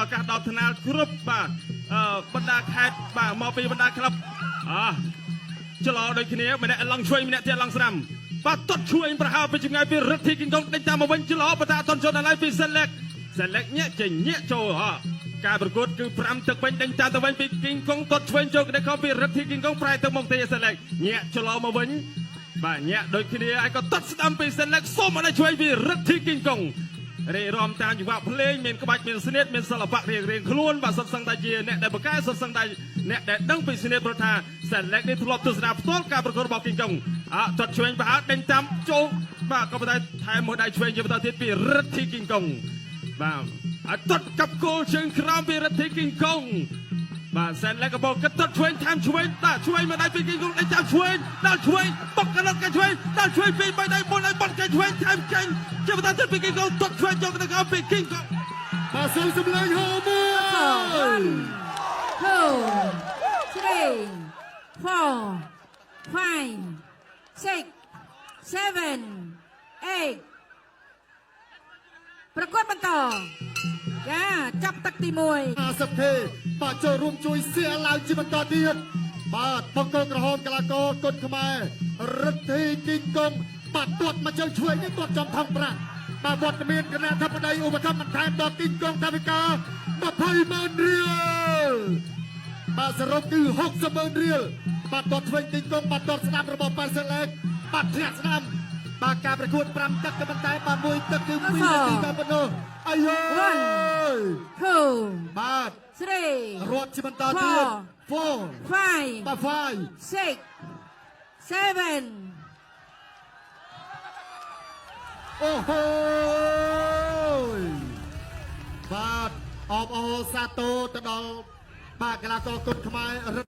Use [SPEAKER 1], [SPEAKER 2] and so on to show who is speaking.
[SPEAKER 1] ឱកាសដល់ថ្នាលគ្រប់បាទបណ្ដាខេត្តបាទមកពីបណ្ដាក្លឹបច្រឡោដូចគ្នាម្នាក់ឡើងឆ្វេងម្នាក់ទៀតឡើងស្រាំបាទទាត់ឆ្វេងប្រហើបពីចម្ងាយពីរិទ្ធីគីងកុងដេញតាមមកវិញច្រឡោបតាអត់ទាន់ចូលដល់ឡើយពីសិនលេខញាក់ចេញញាក់ចូលការប្រកួតគឺ5ទឹកវិញដេញតាមទៅវិញពីគីងកុងទាត់ឆ្វេងចូលក្តីខំពីរិទ្ធីគីងកុងប្រែទៅមកទេសិនលេខញាក់ច្រឡោមកវិញបាទញាក់ដូចគ្នាហើយក៏ទាត់ស្ដាំពីសិនលេខសូមអត់ឲ្យឆ្វេងពីរិទ្ធីគីងកុងរៀបរាប់តាមចង្វាក់ភ្លេងមានក្បាច់មានស្នៀតមានសិល្បៈរៀងខ្លួនបាទសុទ្ធសឹងតែជាអ្នកដែលបកកែសុទ្ធសឹងតែអ្នកដែលដឹងពីស្នៀតព្រោះថាសែនលេខនេះធ្លាប់ទស្សនាផ្ទាល់ការប្រកួតរបស់គីងកុងទាត់ឆ្វេងប្រហើដេញតាមចូលបាទក៏ប៉ុន្តែថែមមួយដៃឆ្វេងជាបន្តទៀតពីរិទ្ធីគីងកុងបាទទាត់កាប់គោលជើងក្រោមពីរិទ្ធីគីងកុងបាទសែនលេខក៏បោកកាត់ទាត់ឆ្វេងថែមឆ្វេងបាទឆ្វេងមួយដៃពីគីងកុងដេញតាមឆ្វេងដល់ឆ្វេងបុកកណ្ដាលកែឆ្វេងដល់ឆ្វេងពី3ដៃ4ដៃបត់កែឆ្វេងថែមចេញជាបន្តទៀតពីគីងកុងទាត់ឆ្វេងយកទៅក្រោមពីគីងកុងបាទសូមសម្លេងហូប
[SPEAKER 2] 1 2 3 4 5 6 7 8ប្រកួតបន្តចាចាប់ទឹកទី1
[SPEAKER 3] 50ទេបាទចូលរួមជួយសៀឡើងជាបន្តទៀតបាទបង្គោលក្រហមកីឡាករគុនខ្មែររិទ្ធីគីងកុងបាទទាត់មកជើងឆ្វេងនេះទាត់ចំថងប្រាក់បាទវត្តមានគណៈធិបតីឧបត្ថម្ភបន្ថែមដល់គីងកុងថាវិការ20,000 រៀលបាទសរុបគឺ60,000 រៀលបាទទាត់ឆ្វេងគីងកុងបាទទាត់ស្ដាំរបស់ប៉ាសិនលេខបាទធ្លាក់ស្ដាំបាទការប្រកួត5ទឹកក៏ប៉ុន្តែបាទមួយទឹកគឺ2នាទីតែប៉ុណ្ណោះអាយ2បាទ
[SPEAKER 2] 3
[SPEAKER 3] រត់ជាបន្តទៀត4
[SPEAKER 2] 5
[SPEAKER 3] បាទ5
[SPEAKER 2] 6 7
[SPEAKER 3] អូហូបាទអបអរសាទរទៅដល់បាទកីឡាករគុនខ្មែរ